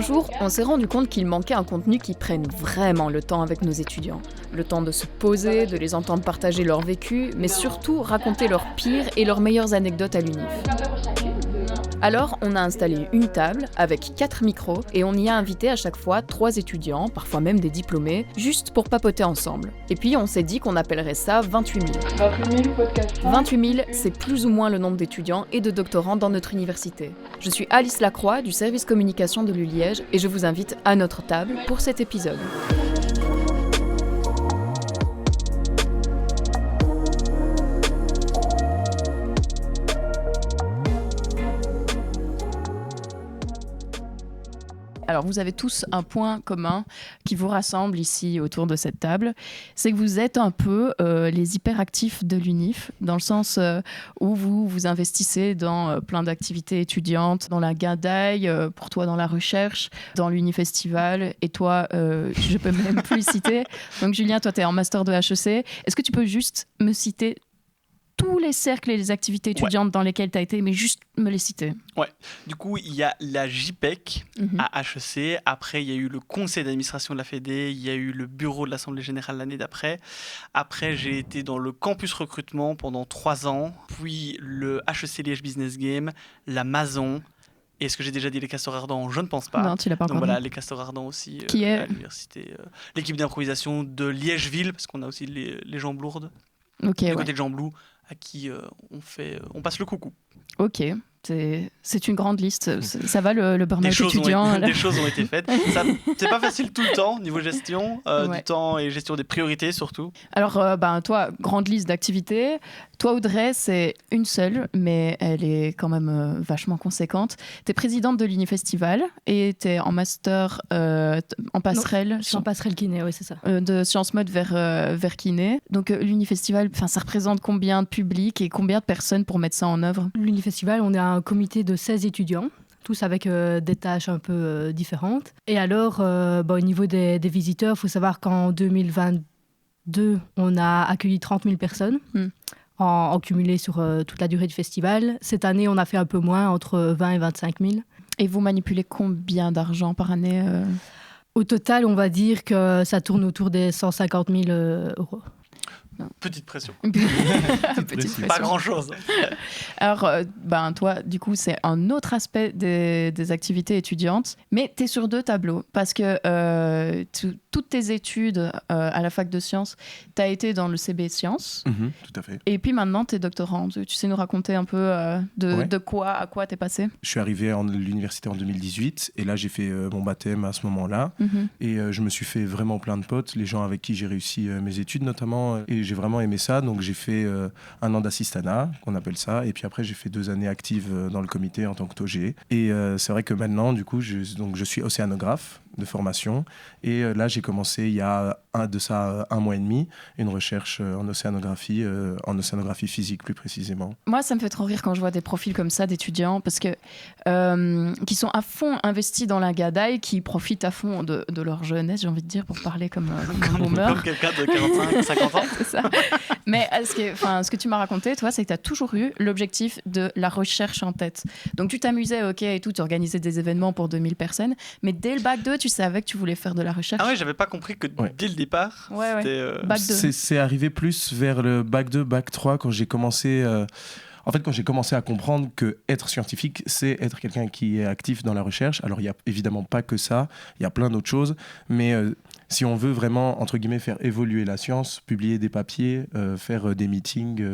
Un jour, on s'est rendu compte qu'il manquait un contenu qui prenne vraiment le temps avec nos étudiants. Le temps de se poser, de les entendre partager leur vécu, mais surtout raconter leurs pires et leurs meilleures anecdotes à l'UNIF. Alors, on a installé une table avec 4 micros et on y a invité à chaque fois 3 étudiants, parfois même des diplômés, juste pour papoter ensemble. Et puis, on s'est dit qu'on appellerait ça 28 000. 28 000, c'est plus ou moins le nombre d'étudiants et de doctorants dans notre université. Je suis Alice Lacroix du service communication de l'ULiège et je vous invite à notre table pour cet épisode. Alors, vous avez tous un point commun qui vous rassemble ici autour de cette table, c'est que vous êtes un peu les hyperactifs de l'UNIF, dans le sens où vous vous investissez dans plein d'activités étudiantes, dans la Guindaille, pour toi dans la recherche, dans l'Unifestival, et toi, je peux même plus citer. Donc Julien, toi, tu es en master de HEC. Est-ce que tu peux juste me citer tous les cercles et les activités étudiantes dans lesquelles tu as été, mais juste me les citer. Ouais. Du coup, il y a la JPEC à HEC. Après, il y a eu le conseil d'administration de la Fédé. Il y a eu le bureau de l'Assemblée générale l'année d'après. Après, j'ai été dans le campus recrutement pendant 3 ans. Puis le HEC Liège Business Game, la Mason. Et est-ce que j'ai déjà dit les Castors Ardents ? Je ne pense pas. Non, tu l'as pas encore. Donc voilà, dit. les Castors Ardents aussi Qui est à l'université. L'équipe d'improvisation de Liège-Ville, parce qu'on a aussi les Jambes Lourdes. Ok, du ouais. côté de Jambes Loup, à qui on passe le coucou. Ok, c'est une grande liste. Ça va le burn-out étudiant Des choses ont été faites. C'est pas facile tout le temps, niveau gestion, du temps et gestion des priorités surtout. Alors, toi, grande liste d'activités. Toi, Audrey, c'est une seule, mais elle est quand même vachement conséquente. Tu es présidente de l'Unifestival et tu es en master en passerelle. Je suis en passerelle kiné, oui, c'est ça. De sciences mode vers kiné. Donc, l'Unifestival, ça représente combien de public et combien de personnes pour mettre ça en œuvre ? L'Unifestival, on est un comité de 16 étudiants, tous avec des tâches un peu différentes. Et alors, au niveau des visiteurs, il faut savoir qu'en 2022, on a accueilli 30 000 personnes. En cumulé sur toute la durée du festival. Cette année, on a fait un peu moins, entre 20 et 25 000. Et vous manipulez combien d'argent par année Au total, on va dire que ça tourne autour des 150 000 euros. Petite pression. Petite pression. Pas grand-chose. Alors, toi, du coup, c'est un autre aspect des activités étudiantes, mais tu es sur 2 tableaux, parce que toutes tes études à la fac de sciences, tu as été dans le CB Sciences. Tout à fait. Et puis maintenant, tu es doctorant. Tu sais nous raconter un peu de quoi à quoi tu es passé ? Je suis arrivé à l'université en 2018, et là, j'ai fait mon baptême à ce moment-là. Et je me suis fait vraiment plein de potes, les gens avec qui j'ai réussi mes études notamment, et j'ai vraiment aimé ça. Donc j'ai fait 1 an d'assistanat, qu'on appelle ça, et puis après j'ai fait 2 années actives dans le comité en tant que TOG. Et c'est vrai que maintenant, du coup, je suis océanographe de formation, et là j'ai commencé il y a 1 mois et demi une recherche en océanographie physique plus précisément. Moi, ça me fait trop rire quand je vois des profils comme ça d'étudiants, parce que qui sont à fond investis dans la Guindaille, qui profitent à fond de leur jeunesse, j'ai envie de dire, pour parler comme un boomer. Comme quelqu'un de 45, 50 ans. C'est ça. Mais ce que tu m'as raconté, toi, c'est que tu as toujours eu l'objectif de la recherche en tête. Donc tu t'amusais, ok, et tout, tu organisais des événements pour 2000 personnes, mais dès le bac 2, tu savais que tu voulais faire de la recherche. Ah ouais, j'avais pas compris que dès le départ, c'était... Bac 2. C'est arrivé plus vers le bac 2, bac 3, quand j'ai commencé... quand j'ai commencé à comprendre que être scientifique, c'est être quelqu'un qui est actif dans la recherche. Alors, il n'y a évidemment pas que ça, il y a plein d'autres choses, mais si on veut vraiment, entre guillemets, faire évoluer la science, publier des papiers, faire des meetings,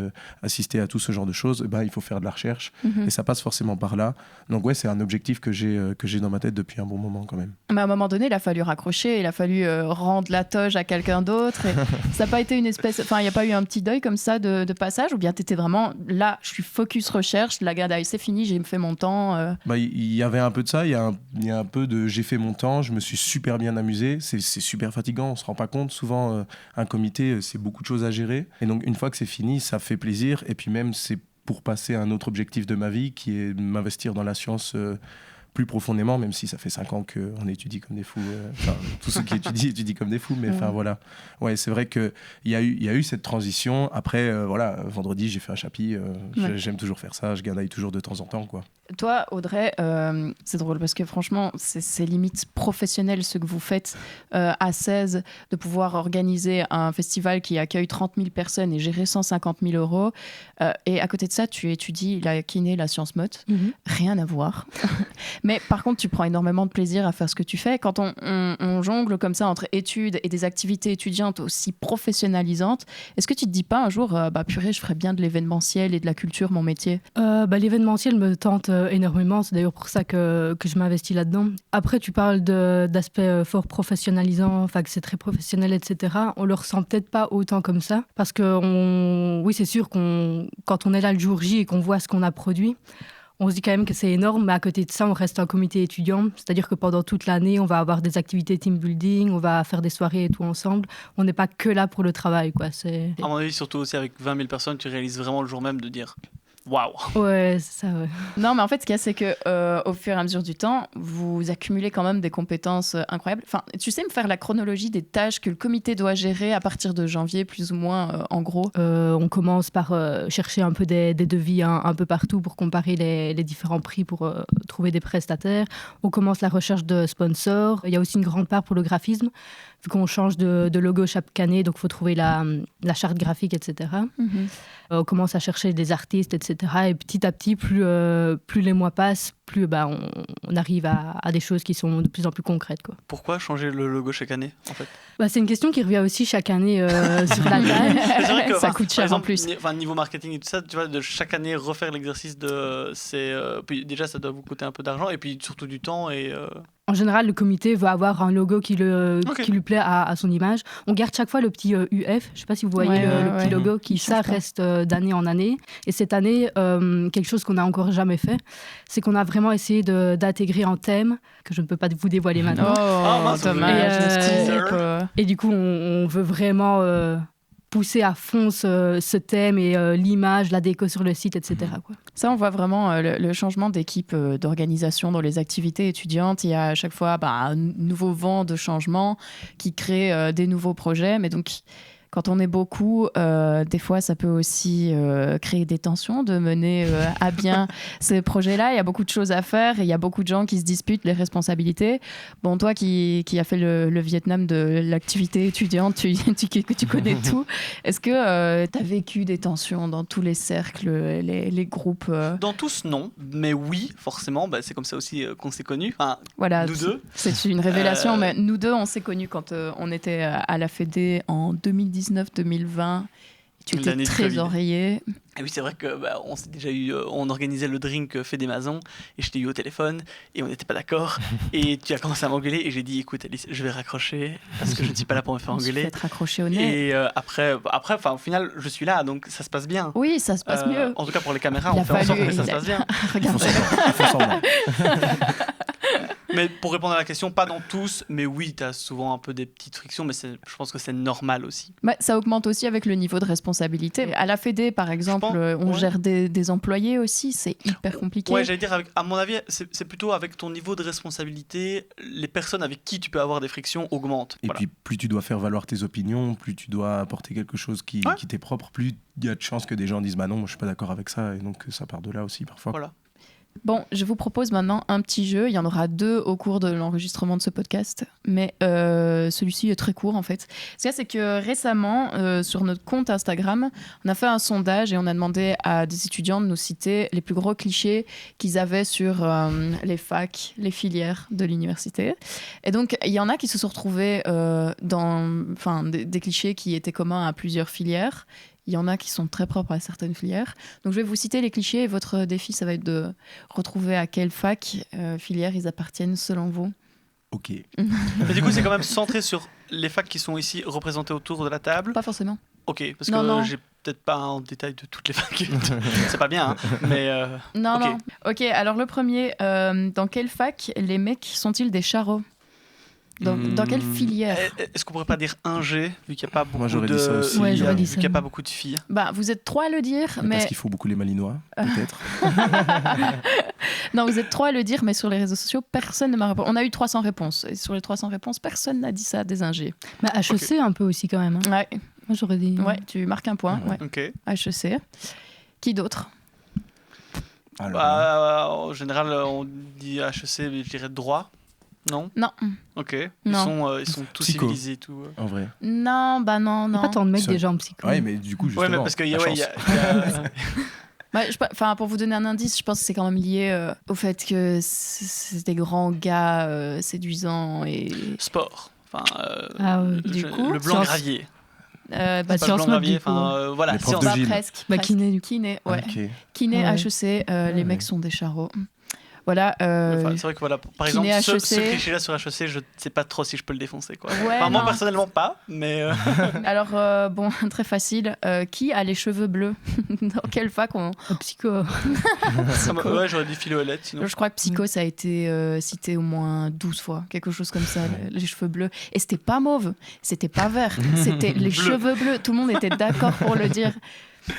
assister à tout ce genre de choses, il faut faire de la recherche, et ça passe forcément par là. Donc ouais, c'est un objectif que j'ai dans ma tête depuis un bon moment quand même. Mais à un moment donné, il a fallu raccrocher, il a fallu rendre la toge à quelqu'un d'autre, et ça n'a pas été une espèce... Enfin, il n'y a pas eu un petit deuil comme ça de passage, ou bien tu étais vraiment là, je suis focus recherche, la Guindaille c'est fini, j'ai fait mon temps. Il y avait un peu de ça, il y a un peu de j'ai fait mon temps, je me suis super bien amusé, c'est super fatigant, on se rend pas compte, souvent un comité c'est beaucoup de choses à gérer, et donc une fois que c'est fini, ça fait plaisir, et puis même c'est pour passer à un autre objectif de ma vie qui est de m'investir dans la science plus profondément, même si ça fait 5 ans qu'on étudie comme des fous. Tous ceux qui étudient comme des fous. Mais voilà. Ouais, c'est vrai qu'il y a eu cette transition. Après, vendredi, j'ai fait un chapitre. J'aime toujours faire ça. Je gardaille toujours de temps en temps, quoi. Toi, Audrey, c'est drôle parce que franchement, c'est limite professionnel ce que vous faites à 16, de pouvoir organiser un festival qui accueille 30 000 personnes et gérer 150 000 euros. Et à côté de ça, tu étudies la kiné, la science motte. Rien à voir. Mais par contre, tu prends énormément de plaisir à faire ce que tu fais. Quand on jongle comme ça entre études et des activités étudiantes aussi professionnalisantes, est-ce que tu te dis pas un jour, purée, je ferais bien de l'événementiel et de la culture mon métier? L'événementiel me tente énormément. C'est d'ailleurs pour ça que je m'investis là-dedans. Après, tu parles d'aspects fort professionnalisants, enfin que c'est très professionnel, etc. On le ressent peut-être pas autant comme ça. Parce que, oui, c'est sûr quand on est là le jour J et qu'on voit ce qu'on a produit, on se dit quand même que c'est énorme, mais à côté de ça, on reste un comité étudiant. C'est-à-dire que pendant toute l'année, on va avoir des activités team building, on va faire des soirées et tout ensemble. On n'est pas que là pour le travail, quoi. À mon avis, surtout aussi avec 20 000 personnes, tu réalises vraiment le jour même de dire... Waouh! Ouais, c'est ça, ouais. Non, mais en fait, ce qu'il y a, c'est qu'au fur et à mesure du temps, vous accumulez quand même des compétences incroyables. Enfin, tu sais me faire la chronologie des tâches que le comité doit gérer à partir de janvier, plus ou moins, en gros? On commence par chercher un peu des devis un peu partout pour comparer les différents prix pour trouver des prestataires. On commence la recherche de sponsors. Il y a aussi une grande part pour le graphisme, vu qu'on change de logo chaque année, donc il faut trouver la charte graphique, etc. On commence à chercher des artistes, etc. Et petit à petit, plus les mois passent, plus on arrive à des choses qui sont de plus en plus concrètes, quoi. Pourquoi changer le logo chaque année, en fait? C'est une question qui revient aussi chaque année sur la table. C'est vrai que, ça coûte cher en plus. Niveau marketing et tout ça, tu vois, de chaque année refaire l'exercice puis déjà, ça doit vous coûter un peu d'argent et puis surtout du temps et... En général, le comité va avoir un logo qui lui plaît à son image. On garde chaque fois le petit UF. Je ne sais pas si vous voyez le petit logo qui, ça, reste d'année en année. Et cette année, quelque chose qu'on n'a encore jamais fait, c'est qu'on a vraiment essayé d'intégrer un thème que je ne peux pas vous dévoiler maintenant. Dommage. Et du coup, on veut vraiment... pousser à fond ce thème et l'image, la déco sur le site, etc. quoi. Ça, on voit vraiment le changement d'équipe d'organisation dans les activités étudiantes. Il y a à chaque fois un nouveau vent de changement qui crée des nouveaux projets. Mais donc, quand on est beaucoup, des fois, ça peut aussi créer des tensions de mener à bien ces projets-là. Il y a beaucoup de choses à faire et il y a beaucoup de gens qui se disputent les responsabilités. Bon, toi qui as fait le Vietnam de l'activité étudiante, tu connais tout. Est-ce que tu as vécu des tensions dans tous les cercles, les groupes Dans tous, non. Mais oui, forcément. C'est comme ça aussi qu'on s'est connus. Enfin, voilà, nous deux. C'est une révélation, mais nous deux, on s'est connus quand on était à la Fédé en 2019-2020. Tu étais trésorier. Et oui, c'est vrai que on s'est déjà eu, on organisait le drink Fédé Maison et je t'ai eu au téléphone et on n'était pas d'accord et tu as commencé à m'engueuler et j'ai dit écoute Alice, je vais raccrocher parce que je ne suis pas là pour me faire engueuler. Tu te fais raccrocher au nez. Et après, au final, je suis là donc ça se passe bien. Oui, ça se passe mieux. En tout cas pour les caméras, on fait en sorte que ça se passe bien. Regarde. Il faut semblant. Mais pour répondre à la question, pas dans tous, mais oui, tu as souvent un peu des petites frictions, mais je pense que c'est normal aussi. Ça augmente aussi avec le niveau de responsabilité. À la Fédé, par exemple, on gère des employés aussi, c'est hyper compliqué. Ouais, j'allais dire, à mon avis, c'est plutôt avec ton niveau de responsabilité, les personnes avec qui tu peux avoir des frictions augmentent. Et puis, plus tu dois faire valoir tes opinions, plus tu dois apporter quelque chose qui t'est propre, plus il y a de chances que des gens disent bah non, moi je suis pas d'accord avec ça, et donc ça part de là aussi parfois. Voilà. Bon, je vous propose maintenant un petit jeu. Il y en aura 2 au cours de l'enregistrement de ce podcast, mais celui-ci est très court en fait. Ce qu'il y a, c'est que récemment, sur notre compte Instagram, on a fait un sondage et on a demandé à des étudiants de nous citer les plus gros clichés qu'ils avaient sur les facs, les filières de l'université. Et donc, il y en a qui se sont retrouvés dans des clichés qui étaient communs à plusieurs filières. Il y en a qui sont très propres à certaines filières. Donc, je vais vous citer les clichés et votre défi, ça va être de retrouver à quelle filière ils appartiennent selon vous. Ok. Mais du coup, c'est quand même centré sur les facs qui sont ici représentés autour de la table. Pas forcément. Ok, parce que j'ai peut-être pas en détail de toutes les facs. C'est pas bien, hein, mais... Non. Ok, alors le premier, dans quelle fac les mecs sont-ils des charros ? Dans quelle filière? Est-ce qu'on pourrait pas dire ingé, vu qu'il n'y a pas beaucoup Moi, j'aurais de... dit ça aussi. Ouais, j'aurais dit vu ça. qu'il n'y a pas beaucoup de filles. Bah, vous êtes 3 à le dire, mais... Parce qu'il faut beaucoup les malinois, peut-être. Non, vous êtes 3 à le dire, mais sur les réseaux sociaux, personne ne m'a répondu. On a eu 300 réponses. Et sur les 300 réponses, personne n'a dit ça des ingés. Bah, HEC un peu aussi quand même. Hein. Ouais, Moi j'aurais dit. ouais, tu marques un point. Ouais. Ok. HEC. Qui d'autre? Alors, En général, on dit HEC, mais je dirais droit. Non? Non. Ok. Non. Ils sont tous Psycho. civilisés et tout. en vrai. Non, bah non, Il y a non. pas tant de mecs Ça- déjà en psycho. Ouais, mais du coup, justement. Ouais, mais parce qu'il y a... la ouais, il y chance. a- Enfin, pour vous donner un indice, je pense que c'est quand même lié au fait que c'est des grands gars séduisants et... Sport. Enfin, Ah ouais. Du coup, le blanc science- gravier. Bah, Bah, science- science Blanc mob, gravier, du coup. enfin, voilà. Les profs science- de bah, gym. presque. Bah, presque. kiné, du coup. Kiné, ouais. Ok. Kiné, Ouais. HEC, les mecs sont des charros. Voilà. Enfin, c'est vrai que voilà, par exemple, kiné, ce HEC. cliché-là sur HEC, je ne sais pas trop si je peux le défoncer. Quoi. Ouais, Enfin, moi, non. personnellement, pas, mais... Alors, bon, très facile. Qui a les cheveux bleus? Dans quelle fac on... Psycho. ouais, j'aurais dit Philo-Hélène, sinon. Je crois que Psycho, ça a été cité au moins 12 fois, quelque chose comme ça, les cheveux bleus. Et c'était pas mauve, c'était pas vert, c'était les cheveux bleus. Tout le monde était d'accord pour le dire.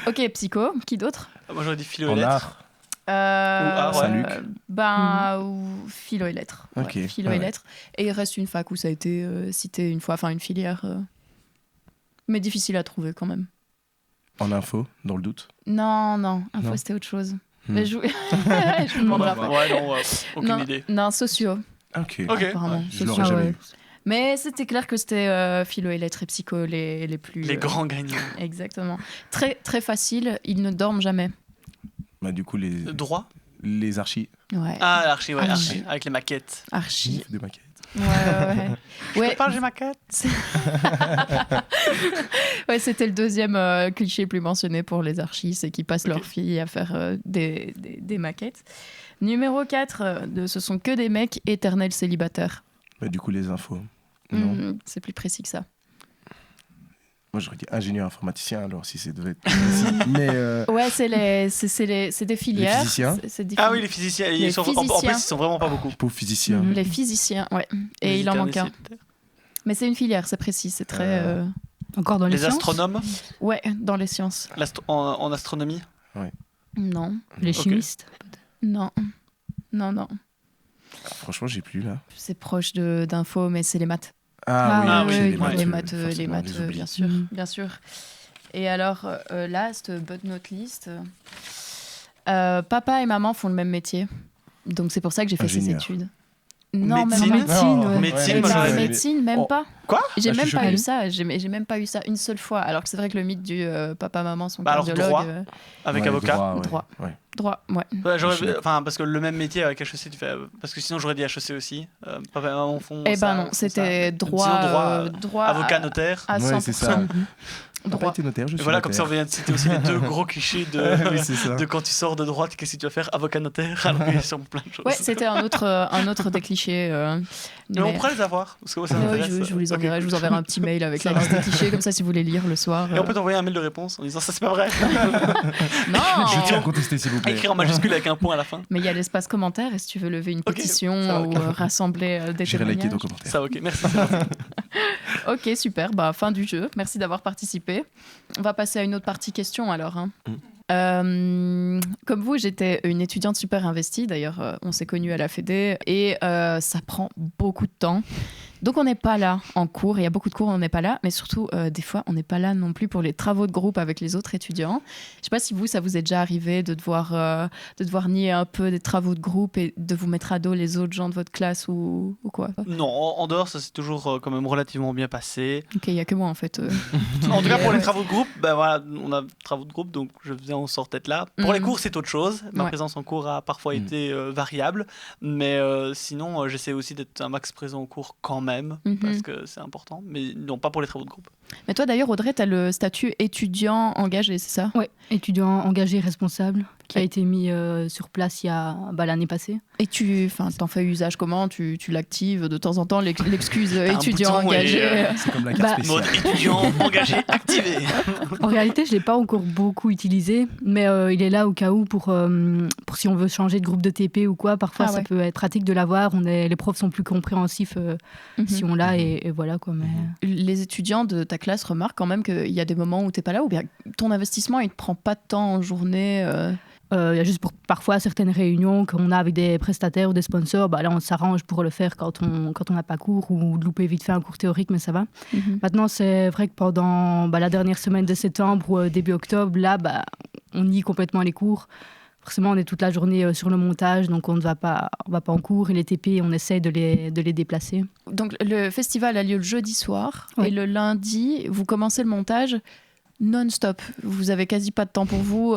Ok, Psycho, qui d'autre? Moi, j'aurais dit En Philo-Hélène. art. art, ouais. Saint-Luc. Ou philo et lettres. Ok, Ouais, philo ouais. et lettres. Et il reste une fac où ça a été cité une fois, enfin une filière, mais difficile à trouver quand même. En info, dans le doute. Non, info Non. c'était autre chose. Hmm. Mais je vous demanderai après. Ouais, non, aucune Non, idée. non, sociaux, Ok. Ok. apparemment. Je Sociaux. l'aurais Ah jamais ouais. eu. Mais c'était clair que c'était philo et lettres et psycho les plus... Les grands gagnants. Exactement. Très, très facile, ils ne dorment jamais. Bah, du coup, Droit. les archis. Ouais, Ah, l'archi, ouais, Archi. archi, avec les maquettes. archi. Des maquettes. Ouais. J'ai maquette. Ouais, c'était le deuxième cliché le plus mentionné pour les archis, c'est qu'ils passent leur vie à faire des maquettes. Numéro 4, ce sont que des mecs éternels célibataires. Bah, du coup, les infos. Non. C'est plus précis que ça. Moi, j'aurais dit ingénieur informaticien, alors si ça devait être précis. Mais Ouais, c'est des filières. physiciens C'est des Ah oui, les physiciens. Les Ils sont, en physiciens. plus, ils sont vraiment pas beaucoup. pauvre physicien. Les physiciens, ouais. Et Les il en manque un. éternistes. Mais c'est une filière, c'est précis, c'est très... Encore dans les Les sciences. astronomes Ouais, dans les sciences. en astronomie. Non, Les Ok. chimistes. non. Franchement, j'ai plus là. C'est proche d'info, mais c'est les maths. Ah oui, oui, les oui, maths. les maths, forcément, on les oublie. bien sûr, Mhm. bien sûr. Et alors, last but not least, papa et maman font le même métier. Donc c'est pour ça que j'ai fait ces Ingénieur. études. Non, Médecine. même Médecine, Non, ouais. Médecine, Et moi, bah, j'aurais dit- médecine, même Oh. pas. Quoi J'ai Ah, je même suis pas choquée. eu ça. J'ai même pas eu ça une seule fois. Alors que c'est vrai que le mythe du papa-maman sont Bah, alors, cardiologues. droit. Avec Ouais, avocat. droit, ouais. Droit. Ouais. Droit, ouais. Ouais, Je suis d'accord. enfin, parce que le même métier avec HEC, tu fais. Parce que sinon, j'aurais dit HEC aussi. Papa et maman font. Eh ça, ben non, font c'était ça. droit. Sinon, droit, droit avocat, notaire. à Ouais, 100%. c'est ça. T'as pas Droit. été notaire, je Et suis voilà, comme ça, on notaire. vient de citer aussi les deux gros clichés de, Oui, c'est ça. de quand tu sors de droite, qu'est-ce que tu vas faire? Avocat, notaire. Alors qu'ils sont plein de choses. Ouais, c'était un autre des clichés. Mais on mais- pourrait les avoir. Parce que moi, ça Ouais, m'intéresse. je vous les enverrai. Ok. Je vous enverrai un petit mail avec la Ça liste des clichés, comme ça, si vous voulez lire le soir. Et on peut t'envoyer un mail de réponse en disant ça, c'est pas vrai. Non Je tiens à contester, s'il vous plaît. Écrire en majuscule avec un point à la fin. Mais il y a l'espace commentaire, et si tu veux lever une Ok, pétition ça va, ou ok. rassembler des J'irai liker ton témoignages. commentaire. Ça, ok, merci. Ok, super. Bah, fin du jeu. Merci d'avoir participé. On va passer à une autre partie question alors. Hein. Comme vous, j'étais une étudiante super investie. D'ailleurs, on s'est connus à la Fédé et ça prend beaucoup de temps. Donc, on n'est pas là en cours. Il y a beaucoup de cours, on n'est pas là. Mais surtout, des fois, on n'est pas là non plus pour les travaux de groupe avec les autres étudiants. Je ne sais pas si vous, ça vous est déjà arrivé de devoir nier un peu des travaux de groupe et de vous mettre à dos les autres gens de votre classe ou quoi. Non, en dehors, ça s'est toujours quand même relativement bien passé. Ok, il n'y a que moi en fait. En tout cas, pour les Ouais. travaux de groupe, ben voilà, on a travaux de groupe, donc je faisais en sorte d'être là. Pour les Mhm. cours, c'est autre chose. Ma Ouais. présence en cours a parfois été variable, mais sinon, j'essaie aussi d'être un max présent au cours quand même, Mhm. parce que c'est important. Mais non, pas pour les travaux de groupe. Mais toi d'ailleurs, Audrey, tu as le statut étudiant engagé, c'est ça? Oui, étudiant engagé responsable qui a été mis sur place il y a l'année passée. Et tu t'en fais usage comment? Tu l'actives de temps en temps, l'excuse étudiant engagé C'est comme la carte spéciale. Mode étudiant engagé activé. En réalité, je ne l'ai pas encore beaucoup utilisé, mais il est là au cas où pour si on veut changer de groupe de TP ou quoi. Parfois, ça peut être pratique de l'avoir. Les profs sont plus compréhensifs si on l'a et voilà quoi. Mais... Les étudiants de ta classe remarquent quand même qu'il y a des moments où tu n'es pas là ou bien ton investissement il ne te prend pas de temps en journée Il y a juste pour parfois certaines réunions qu'on a avec des prestataires ou des sponsors, là on s'arrange pour le faire quand on n'a pas cours ou de louper vite fait un cours théorique, mais ça va. Maintenant, c'est vrai que pendant la dernière semaine de septembre ou début octobre, là, on nie complètement les cours. Forcément, on est toute la journée sur le montage, donc on ne va pas en cours. Et les TP, on essaie de les déplacer. Donc le festival a lieu le jeudi soir et le lundi, vous commencez le montage non-stop. Vous avez quasi pas de temps pour vous.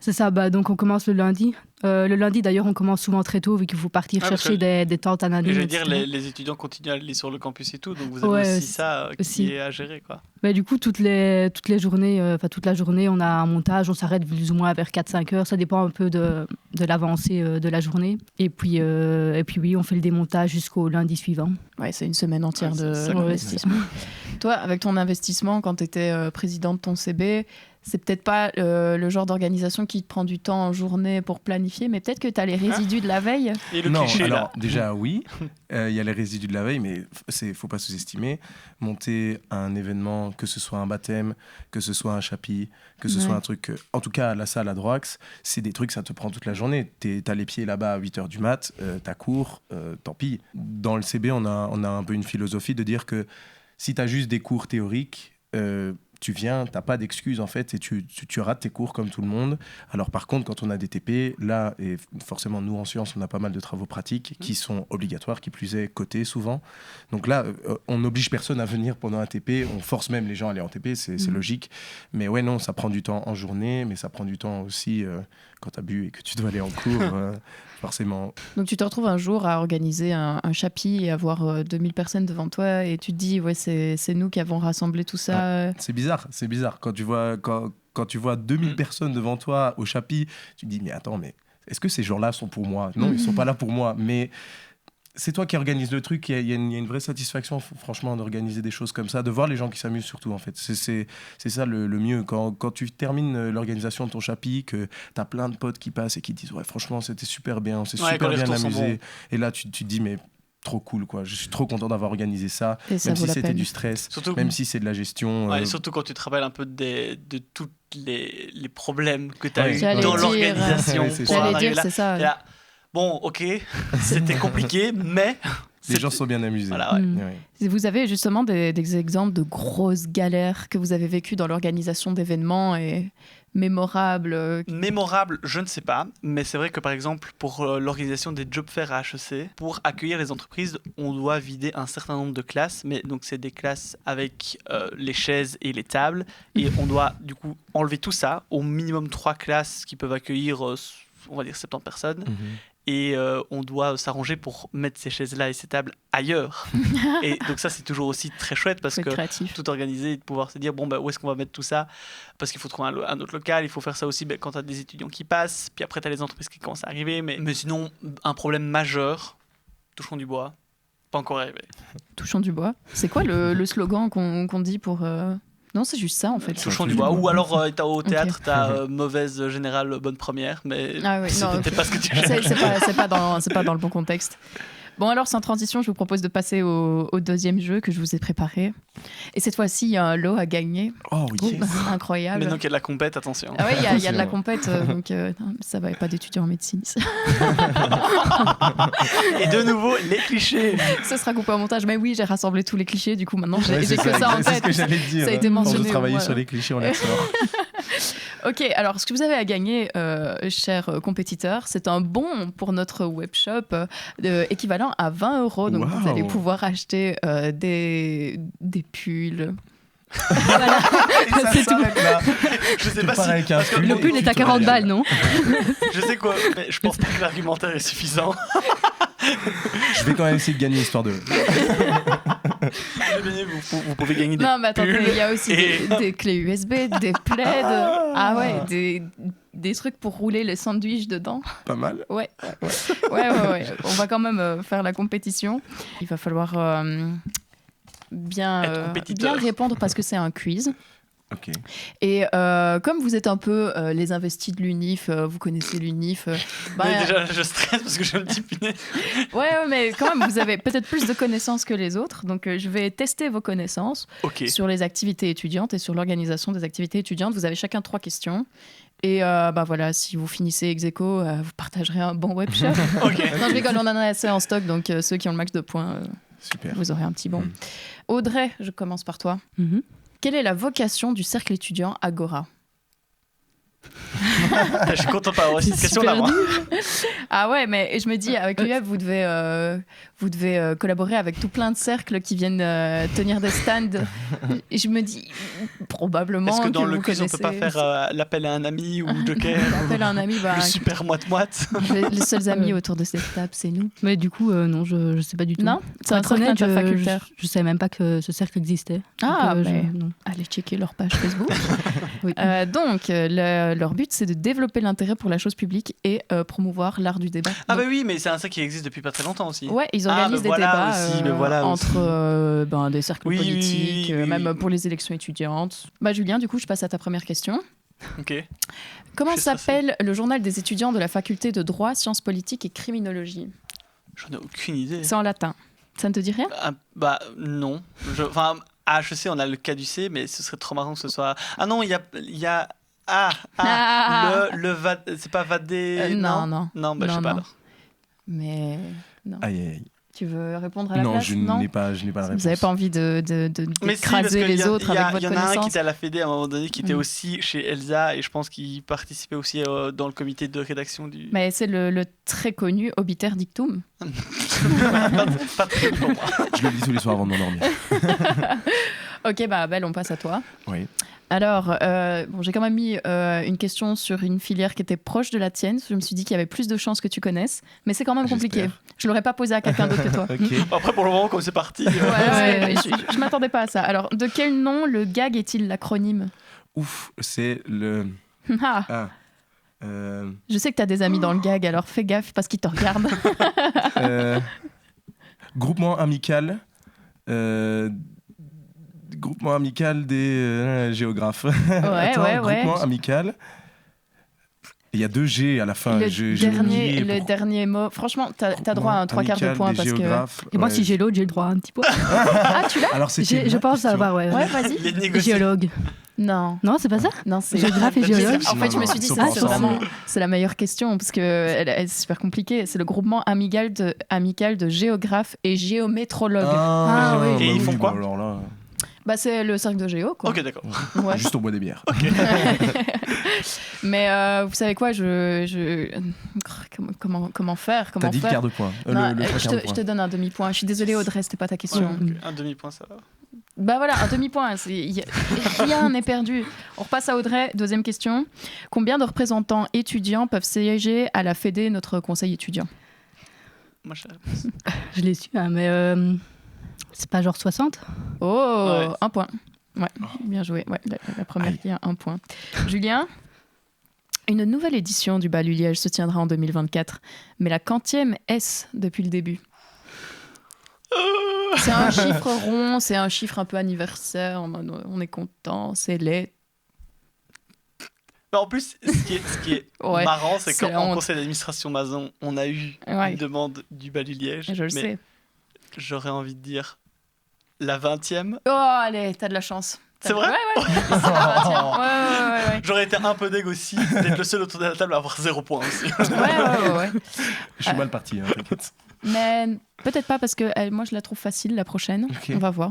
C'est ça, donc on commence le lundi. Le lundi, d'ailleurs, on commence souvent très tôt, vu qu'il faut partir chercher des tentes anonymes. Je veux dire, les étudiants continuent à aller sur le campus et tout, donc vous avez aussi ça qui est à gérer, quoi. Du coup, toute la journée, on a un montage, on s'arrête plus ou moins vers 4-5 heures, ça dépend un peu de l'avancée de la journée. Et puis oui, on fait le démontage jusqu'au lundi suivant. Ouais, c'est une semaine entière d'investissement. Toi, avec ton investissement, quand tu étais président de ton CB, c'est peut-être pas le genre d'organisation qui te prend du temps en journée pour planifier, mais peut-être que tu as les résidus de la veille. Et le non, cliché, alors là. déjà oui, il y a les résidus de la veille, mais faut pas sous-estimer. Monter un événement, que ce soit un baptême, que ce soit un chapi, que ce soit un truc... en tout cas, la salle à Droax, c'est des trucs, ça te prend toute la journée. T'as les pieds là-bas à 8h du mat, t'as cours, tant pis. Dans le CB, on a un peu une philosophie de dire que si t'as juste des cours théoriques... tu viens, t'as pas d'excuses en fait et tu rates tes cours comme tout le monde. Alors par contre, quand on a des TP, là, et forcément nous en sciences, on a pas mal de travaux pratiques qui sont obligatoires, qui plus est cotés souvent. Donc là, on n'oblige personne à venir pendant un TP, on force même les gens à aller en TP, c'est logique. Mais ouais, non, ça prend du temps en journée, mais ça prend du temps aussi quand t'as bu et que tu dois aller en cours, forcément. Donc tu te retrouves un jour à organiser un chapi et avoir 2000 personnes devant toi et tu te dis, ouais, c'est nous qui avons rassemblé tout ça. Ouais, c'est bizarre. Quand tu vois 2000 personnes devant toi au chapi, tu te dis, mais attends, est-ce que ces gens-là sont pour moi? Non, ils sont pas là pour moi, mais... C'est toi qui organise le truc, il y a une vraie satisfaction, franchement, d'organiser des choses comme ça, de voir les gens qui s'amusent surtout, en fait. C'est ça le mieux. Quand tu termines l'organisation de ton chapi, que tu as plein de potes qui passent et qui disent « Ouais, franchement, c'était super bien, on s'est super bien amusé. » Et là, tu te dis « Mais trop cool, quoi. Je suis trop content d'avoir organisé ça, même si c'était du stress, surtout, même si c'est de la gestion. Ouais, surtout quand tu te rappelles un peu de tous les problèmes que tu as eu dans l'organisation. J'allais dire, c'est ça. Bon, ok, c'était compliqué, mais... Les gens sont bien amusés. Voilà, ouais. Vous avez justement des exemples de grosses galères que vous avez vécues dans l'organisation d'événements et mémorables? Mémorables, je ne sais pas, mais c'est vrai que par exemple, pour l'organisation des job fairs à HEC, pour accueillir les entreprises, on doit vider un certain nombre de classes, mais donc c'est des classes avec les chaises et les tables, et on doit du coup enlever tout ça, au minimum 3 classes qui peuvent accueillir, on va dire 70 personnes. Et on doit s'arranger pour mettre ces chaises-là et ces tables ailleurs. Et donc ça, c'est toujours aussi très chouette parce que créatif. Tout organiser et de pouvoir se dire, où est-ce qu'on va mettre tout ça? Parce qu'il faut trouver un autre local, il faut faire ça aussi quand tu as des étudiants qui passent, puis après tu as les entreprises qui commencent à arriver. Mais sinon, un problème majeur, touchons du bois, pas encore arrivé. Touchons du bois. C'est quoi le slogan qu'on dit pour... Non, c'est juste ça en fait. Touchons du bois. Ou alors au théâtre, t'as mauvaise générale, bonne première, mais c'était pas ce que tu cherchais. C'est pas dans le bon contexte. Bon, alors sans transition, je vous propose de passer au deuxième jeu que je vous ai préparé. Et cette fois-ci, il y a un lot à gagner. Oh oui, yes. Incroyable. Mais donc il y a de la compète, attention. Ah oui, il y a de la compète, donc ça va, pas d'étudiants en médecine. Et de nouveau, les clichés. Ça sera coupé en montage. Mais oui, j'ai rassemblé tous les clichés, du coup maintenant j'ai que ça en tête. C'est ce que j'allais dire. Ça a été mentionné. On travailler sur les clichés, on les sort. Ok, alors ce que vous avez à gagner, chers compétiteurs, c'est un bon pour notre webshop équivalent à 20 €. Donc vous allez pouvoir acheter des pulls. Voilà. C'est tout. Là. Je sais pas si... Le pull est à 40 balles, non? Je sais quoi, mais je pense pas que l'argumentaire est suffisant. Je vais quand même essayer de gagner histoire de... Vous pouvez gagner des Non, mais attendez, pulls il y a aussi des clés USB, des plaids. Ah ouais, des trucs pour rouler les sandwichs dedans. Pas mal. Ouais. On va quand même faire la compétition. Il va falloir bien répondre parce que c'est un quiz. Ok. Et comme vous êtes un peu les investis de l'UNIF, vous connaissez l'UNIF. Mais déjà, je stresse parce que je me dis punaise. Ouais, mais quand même, vous avez peut-être plus de connaissances que les autres. Donc, je vais tester vos connaissances sur les activités étudiantes et sur l'organisation des activités étudiantes. Vous avez chacun 3 questions. Et voilà, si vous finissez ex aequo, vous partagerez un bon webshop. Non, je rigole, on en a assez en stock. Donc, ceux qui ont le max de points, super. Vous aurez un petit bon. Audrey, je commence par toi. Quelle est la vocation du cercle étudiant Agora? Je suis content de pas avoir cette question-là, moi. Ah ouais, mais je me dis, avec l'UF, vous devez collaborer avec tout plein de cercles qui viennent tenir des stands. Et je me dis, probablement. Est-ce que dans le vous quiz, on connaissez... peut pas faire l'appel à un ami ou Joker L'appel à un ami, le super moite-moite. Les seuls amis autour de cette table, c'est nous. Mais du coup, non, je sais pas du tout. Non, c'est un cercle interfacultaire. Je savais même pas que ce cercle existait. Ah, donc, non. Allez checker leur page Facebook. Oui. Donc, leur but, c'est de développer l'intérêt pour la chose publique et promouvoir l'art du débat. Ah bah oui, mais c'est un ça qui existe depuis pas très longtemps aussi. Ouais, ils organisent des débats entre des cercles politiques, même pour les élections étudiantes. Julien, du coup, je passe à ta première question. Ok. Comment s'appelle le journal des étudiants de la faculté de droit, sciences politiques et criminologie? J'en ai aucune idée. C'est en latin. Ça ne te dit rien? Non. Enfin, à HEC, on a le caducé, mais ce serait trop marrant que ce soit... Ah non, il y a... c'est pas Vadé. Non. Non, je sais pas alors. Mais non. Aïe. Tu veux répondre à la place? Non, je n'ai pas la réponse. Vous n'avez pas envie d'écraser les autres avec votre connaissance? Il y en a un qui était à la Fédé à un moment donné, qui était aussi chez Elsa, et je pense qu'il participait aussi dans le comité de rédaction du... Mais c'est le très connu Obiter Dictum. Pas très pour moi. Je le lis tous les soirs avant de m'endormir. Ok, Abel, on passe à toi. Oui. Alors, j'ai quand même mis une question sur une filière qui était proche de la tienne. Je me suis dit qu'il y avait plus de chances que tu connaisses, mais c'est quand même compliqué. Je l'aurais pas posé à quelqu'un d'autre que toi. Après, pour le moment, comme c'est parti... je m'attendais pas à ça. Alors, de quel nom le gag est-il l'acronyme? Ouf, c'est le... Je sais que tu as des amis dans le gag, alors fais gaffe parce qu'ils te regardent. Groupement amical... Groupement amical des géographes. Groupement amical. Il y a 2 G à la fin. Le dernier mot. Franchement, t'as droit à un 3/4 de point parce que. Et moi, si j'ai l'autre, j'ai le droit à un petit point. Tu l'as? Alors, je pense savoir, ouais. Vas-y. Géologue. Non, c'est pas ça. Non, c'est géographe et géologue. En fait, je me suis dit c'est la meilleure question parce que elle est super compliquée. C'est le groupement amical de géographes et géométrologues. Et ils font quoi? C'est le cercle de géo, quoi. Ok, d'accord. Ouais. Juste au bois des bières. Mais vous savez quoi, comment faire? T'as dit le quart de point. Je te donne un demi-point. Je suis désolée, Audrey, c'était pas ta question. Un demi-point, ça va. Voilà, un demi-point. Rien n'est perdu. On repasse à Audrey. Deuxième question. Combien de représentants étudiants peuvent siéger à la Fédé, notre conseil étudiant? Moi, je l'ai su, mais c'est pas genre 60? Oh, ouais. 1 point. Ouais, bien joué. Ouais, la première qui a 1 point. Julien, une nouvelle édition du Bal Liège se tiendra en 2024, mais la quantième est depuis le début. C'est un chiffre rond, c'est un chiffre un peu anniversaire, on est content, c'est laid. En plus, ce qui est marrant, c'est qu'en conseil d'administration Mazon, on a eu une demande du Bal Liège. Je le sais. J'aurais envie de dire la 20e. Oh, allez, t'as de la chance. C'est vrai? Ouais. C'est la 20e. Ouais. J'aurais été un peu dégue aussi d'être le seul autour de la table à avoir 0 point aussi. Ouais. Je suis mal parti, t'inquiète. Mais peut-être pas parce que moi je la trouve facile la prochaine. Okay. On va voir.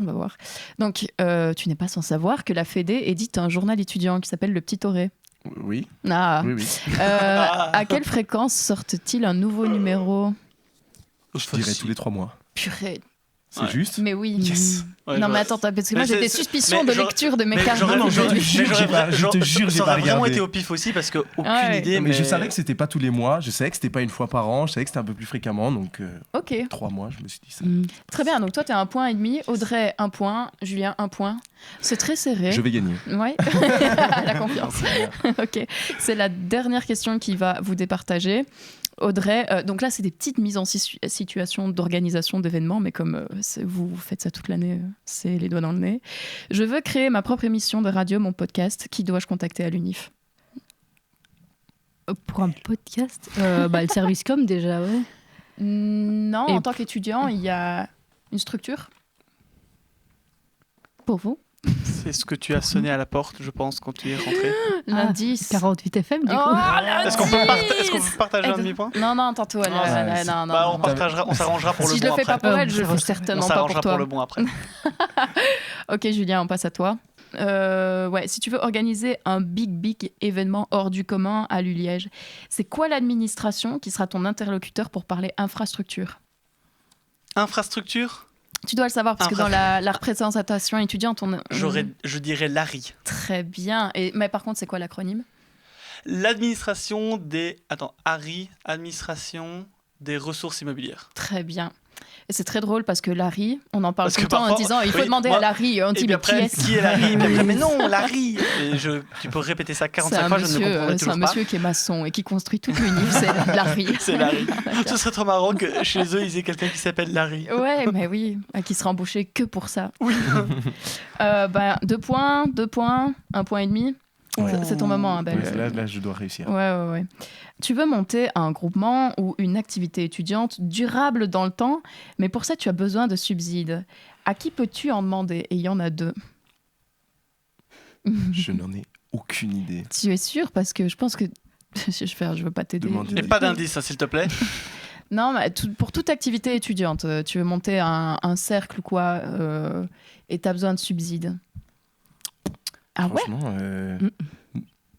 Donc tu n'es pas sans savoir que la Fédé édite un journal étudiant qui s'appelle Le Petit Auré. Oui. Oui. À quelle fréquence sortent-ils un nouveau numéro? Je dirais tous les 3 mois. Purée. C'est juste. Mais oui. Yes. Ouais, Non mais attends, parce que moi j'ai des suspicions de lecture de mes cartes. Je te jure, j'ai ça pas aurait vraiment regardé. été au pif aussi parce que aucune Ouais. idée. Mais je savais que c'était pas tous les mois, je savais que c'était pas une fois par an, je savais que c'était un peu plus fréquemment, donc Ok, 3 mois, je me suis dit ça. très bien. Donc toi t'es 1,5 point. Audrey 1 point. Julien 1 point. C'est très serré. Je vais gagner. Ouais. La confiance. Ok. C'est la dernière question qui va vous départager. Audrey, donc là c'est des petites mises en situation d'organisation d'événements, mais comme vous faites ça toute l'année, c'est les doigts dans le nez. Je veux créer ma propre émission de radio, mon podcast. Qui dois-je contacter à l'UNIF? Pour un podcast, le service com déjà, ouais. Non, Et en tant qu'étudiant, il y a une structure pour vous. C'est ce que tu as sonné à la porte, je pense, quand tu es rentré. L'indice. 48 FM, du coup. Est-ce qu'on peut partager un demi-point? Non, tantôt. Non, Non. On s'arrangera pour Si le je bon le fais après. pas pour elle, je le fais On certainement pas pour s'arrangera toi. pour le bon après. Ok, Julien, on passe à toi. Si tu veux organiser un big événement hors du commun à l'ULiège, c'est quoi l'administration qui sera ton interlocuteur pour parler infrastructure? Infrastructure? Tu dois le savoir parce que dans la représentation étudiante, Je dirais l'ARI. Très bien. Mais par contre, c'est quoi l'acronyme? L'administration des... Attends, ARI, administration des ressources immobilières. Très bien. Et c'est très drôle parce que Larry, on en parle Parce tout que le temps en parfois- disant il faut oui, demander moi- à Larry. On Et dit puis mais après, qui est-ce? qui est Larry? Mais non, Larry. Tu peux répéter ça 45 fois, je ne le comprendrai C'est un toujours pas. monsieur qui est maçon et qui construit toute l'UNIF, c'est Larry. C'est Larry. Ce serait trop marrant que chez eux, ils aient quelqu'un qui s'appelle Larry. Ouais, mais oui, qui sera embauché que pour ça. Oui. 2 points, 1,5 point. C'est ton moment, hein, Belle. Ouais, là, je dois réussir. Ouais. Tu veux monter un groupement ou une activité étudiante durable dans le temps, mais pour ça, tu as besoin de subsides. À qui peux-tu en demander? Et il y en a 2. Je n'en ai aucune idée. Tu es sûr? Parce que je pense que... je veux pas t'aider. Demandez. Et pas d'indice, hein, s'il te plaît. Non, mais pour toute activité étudiante, tu veux monter un cercle ou quoi, et tu as besoin de subsides. Ah ouais? Franchement,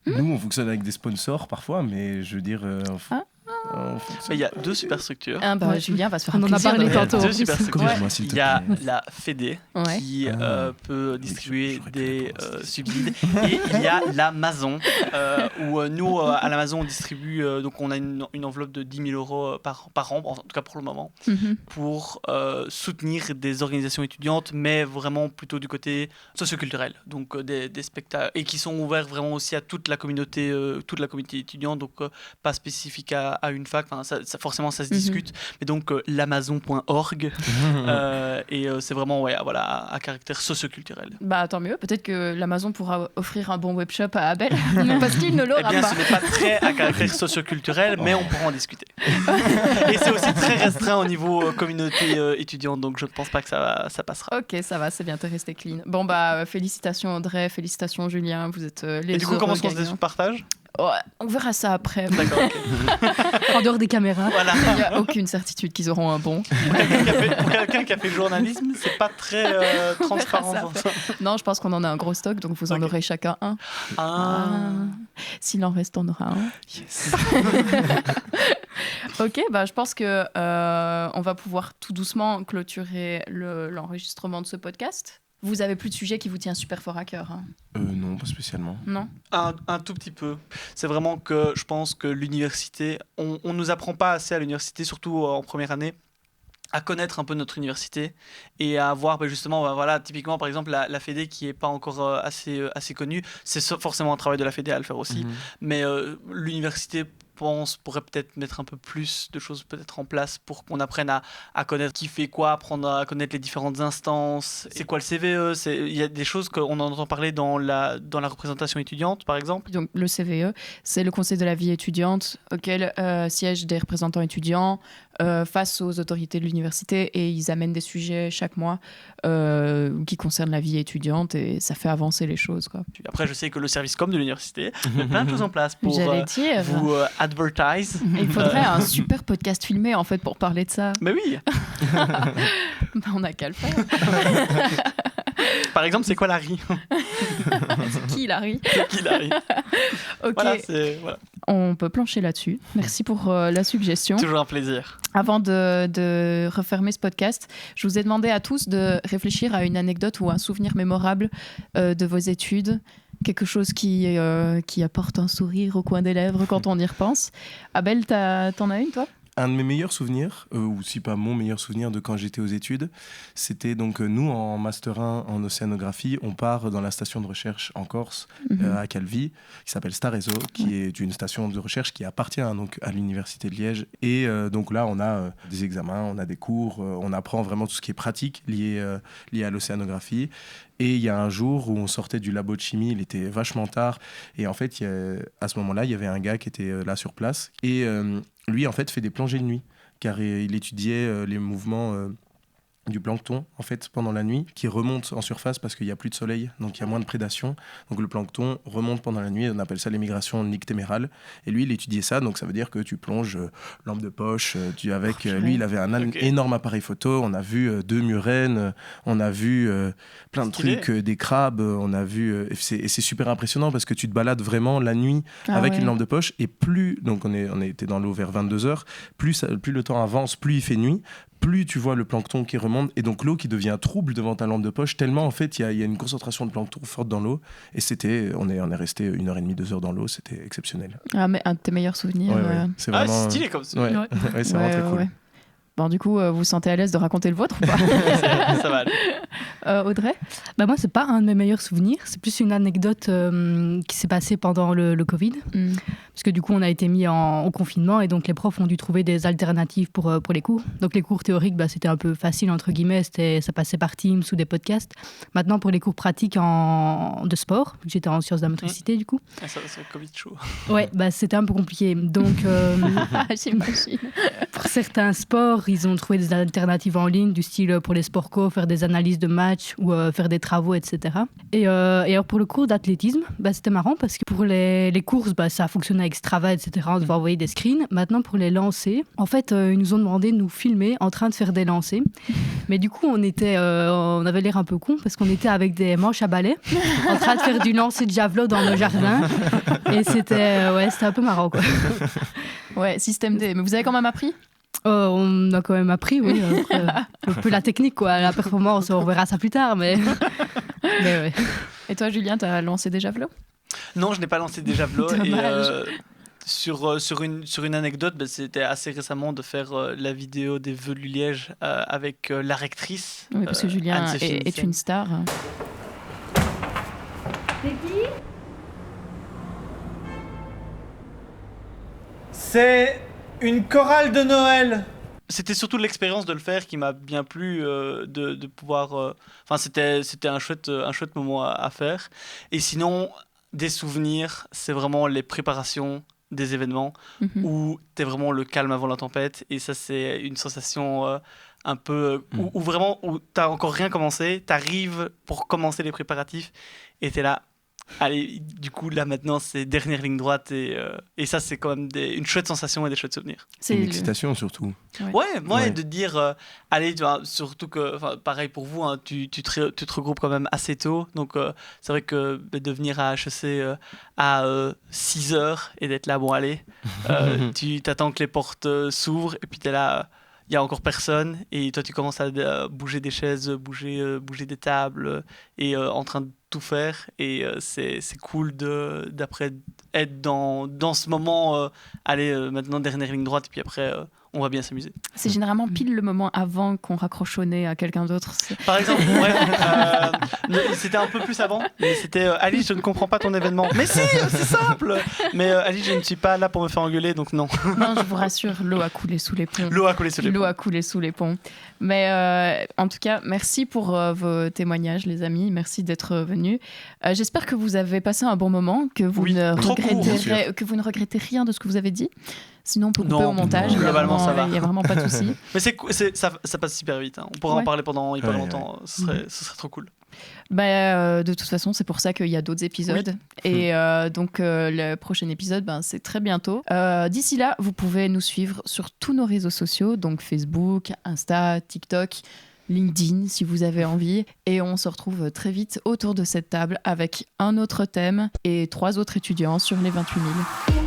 nous, on fonctionne avec des sponsors parfois, mais je veux dire... on fonctionne Mais il y a pas 2 superstructures. Ouais. Julien va se faire On un en a plaisir parlé de- Il y a tantôt. 2 en plus. superstructures. Corrige-moi, s'il te Il y a plaît. la Fédé Ouais. qui peut distribuer j'aurais pu des répondre à ça. subsides. Et il y a l'Amazon, où nous, à l'Amazon, on distribue, donc on a une enveloppe de 10 000 euros par an, en tout cas pour le moment, Mhm. pour soutenir des organisations étudiantes, mais vraiment plutôt du côté socioculturel. Donc des spectacles, et qui sont ouverts vraiment aussi à toute la communauté étudiante, donc pas spécifique à une fac. Enfin, forcément, ça se Mhm. discute. Mais donc l'amazon.org, et c'est vraiment voilà, à caractère socioculturel. Bah tant mieux, peut-être que l'Amazon pourra offrir un bon webshop à Abel, parce qu'il ne Eh l'aura bien, pas. ce n'est pas très à caractère socioculturel, mais on pourra en discuter. Et c'est aussi très restreint au niveau communauté étudiante, donc je ne pense pas que ça passera. Ok, ça va, c'est bien, t'es resté clean. Bon bah félicitations Audrey, félicitations Julien, vous êtes les Et du coup, heureux comment est-ce qu'on se gagnants. partage? Ouais, on verra ça après. D'accord, ok. En dehors des caméras. Voilà. Il n'y a aucune certitude qu'ils auront un bon. Pour quelqu'un qui a fait le journalisme, c'est pas très transparent. Ça Non, je pense qu'on en a un gros stock, donc vous en Ok. aurez chacun un. Ah. S'il en reste, on aura un. Yes. Ok, bah, je pense que on va pouvoir tout doucement clôturer l'enregistrement de ce podcast. Vous avez plus de sujets qui vous tient super fort à cœur, hein, Non, pas spécialement. non? Un tout petit peu. C'est vraiment que je pense que l'université, on ne nous apprend pas assez à l'université, surtout en première année, à connaître un peu notre université et à voir justement, voilà, typiquement par exemple la Fédé qui n'est pas encore assez connue, c'est forcément un travail de la Fédé à le faire aussi, mais l'université pourrait peut-être mettre un peu plus de choses peut-être en place pour qu'on apprenne à connaître qui fait quoi, apprendre à connaître les différentes instances. C'est quoi le CVE? Il y a des choses qu'on en entend parler dans la représentation étudiante, par exemple. Donc, le CVE, c'est le Conseil de la vie étudiante auquel siègent des représentants étudiants face aux autorités de l'université et ils amènent des sujets chaque mois qui concernent la vie étudiante et ça fait avancer les choses, quoi. Après, je sais que le service com de l'université met plein de choses en place pour J'allais dire. vous advertise. Il faudrait un super podcast filmé en fait pour parler de ça. Mais oui. Bah, on n'a qu'à le faire. Par exemple, c'est quoi l'ARI? C'est qui Larry? C'est qui l'ARI? Ok. Voilà, voilà. On peut plancher là-dessus. Merci pour la suggestion. Toujours un plaisir. Avant de refermer ce podcast, je vous ai demandé à tous de réfléchir à une anecdote ou un souvenir mémorable de vos études. Quelque chose qui apporte un sourire au coin des lèvres quand on y repense. Abel, t'en as une, toi ? Un de mes meilleurs souvenirs, ou si pas mon meilleur souvenir de quand j'étais aux études, c'était donc nous en Master 1 en océanographie, on part dans la station de recherche en Corse, à Calvi, qui s'appelle Starezo, qui est une station de recherche qui appartient donc à l'Université de Liège. Et donc là, on a des examens, on a des cours, on apprend vraiment tout ce qui est pratique lié à l'océanographie. Et il y a un jour où on sortait du labo de chimie, il était vachement tard. Et en fait, à ce moment-là, il y avait un gars qui était là sur place. Et lui, en fait, fait des plongées de nuit, car il étudiait les mouvements du plancton, en fait, pendant la nuit, qui remonte en surface parce qu'il n'y a plus de soleil, donc il y a moins de prédation. Donc le plancton remonte pendant la nuit, on appelle ça l'émigration nictémérale. Et lui, il étudiait ça, donc ça veut dire que tu plonges lampe de poche, lui, il avait un énorme appareil photo, on a vu 2 murènes, on a vu plein de trucs, des crabes, on a vu... et c'est super impressionnant parce que tu te balades vraiment la nuit avec une lampe de poche, et plus... Donc on était dans l'eau vers 22h, plus le temps avance, plus il fait nuit, plus tu vois le plancton qui remonte, et donc l'eau qui devient trouble devant ta lampe de poche, tellement en fait il y a une concentration de plancton forte dans l'eau, et on est resté 1h30, 2 heures dans l'eau, c'était exceptionnel. Ah, mais un de tes meilleurs souvenirs. C'est vraiment... c'est stylé comme ça. Ouais, c'est vraiment très cool. Bon, du coup, vous vous sentez à l'aise de raconter le vôtre ou pas? Ça va aller. Audrey? Moi, c'est pas un de mes meilleurs souvenirs. C'est plus une anecdote qui s'est passée pendant le Covid. Parce que du coup, on a été mis en confinement et donc les profs ont dû trouver des alternatives pour les cours. Donc les cours théoriques, c'était un peu facile, entre guillemets. Ça passait par Teams ou des podcasts. Maintenant, pour les cours pratiques de sport, j'étais en sciences de la motricité du coup. Ça, c'est Covid chaud. Ouais, c'était un peu compliqué. Donc, j'imagine. Pour certains sports, ils ont trouvé des alternatives en ligne, du style pour les sport co, faire des analyses de matchs ou faire des travaux, etc. Et alors pour le cours d'athlétisme, c'était marrant parce que pour les courses, ça fonctionnait avec Strava, etc. On devait envoyer des screens. Maintenant, pour les lancers, en fait, ils nous ont demandé de nous filmer en train de faire des lancers. Mais du coup, on avait l'air un peu con parce qu'on était avec des manches à balai en train de faire du lancer de javelot dans le jardin. Et c'était un peu marrant, quoi. Ouais, système D. Mais vous avez quand même appris? On a quand même appris, oui. Après, un peu la technique, quoi. La performance, on verra ça plus tard, mais ouais. Et toi, Julien, t'as lancé des javelots? Non, je n'ai pas lancé des javelots. Dommage. Et sur une anecdote, c'était assez récemment de faire la vidéo des vœux du Liège avec la rectrice. Oui, parce que Julien est une star. C'est une chorale de Noël. C'était surtout l'expérience de le faire qui m'a bien plu, de pouvoir... c'était un chouette moment à faire. Et sinon, des souvenirs, c'est vraiment les préparations des événements où t'es vraiment le calme avant la tempête. Et ça, c'est une sensation un peu... où vraiment, où t'as encore rien commencé, t'arrives pour commencer les préparatifs et t'es là... Allez, du coup, là, maintenant, c'est dernière ligne droite et ça, c'est quand même une chouette sensation et des chouettes souvenirs. C'est une excitation, surtout. Ouais, de dire, allez, tu vois, surtout que, pareil pour vous, hein, tu te regroupes quand même assez tôt, donc c'est vrai que de venir à HEC à 6h et d'être là, bon, allez, tu t'attends que les portes s'ouvrent et puis t'es là... Il n'y a encore personne et toi tu commences à bouger des chaises, bouger des tables et en train de tout faire et c'est cool d'après être dans ce moment, allez maintenant dernière ligne droite et puis après on va bien s'amuser. C'est généralement pile le moment avant qu'on raccroche au nez à quelqu'un d'autre. Par exemple, c'était un peu plus avant, mais c'était Alice, je ne comprends pas ton événement. Mais si, c'est simple. Mais Alice, je ne suis pas là pour me faire engueuler, donc non. Non, je vous rassure, l'eau a coulé sous les ponts. L'eau a coulé sous les ponts. Mais en tout cas, merci pour vos témoignages, les amis. Merci d'être venus. J'espère que vous avez passé un bon moment, que vous ne regrettez rien de ce que vous avez dit. Sinon, on peut couper au montage. Globalement, ça va. Il n'y a vraiment pas de souci. Mais ça passe super vite. Hein. On pourra en parler pendant hyper longtemps. Ce serait trop cool. De toute façon, c'est pour ça qu'il y a d'autres épisodes. Oui. Et donc, le prochain épisode, c'est très bientôt. D'ici là, vous pouvez nous suivre sur tous nos réseaux sociaux, donc Facebook, Insta, TikTok, LinkedIn, si vous avez envie. Et on se retrouve très vite autour de cette table avec un autre thème et 3 autres étudiants sur les 28 000.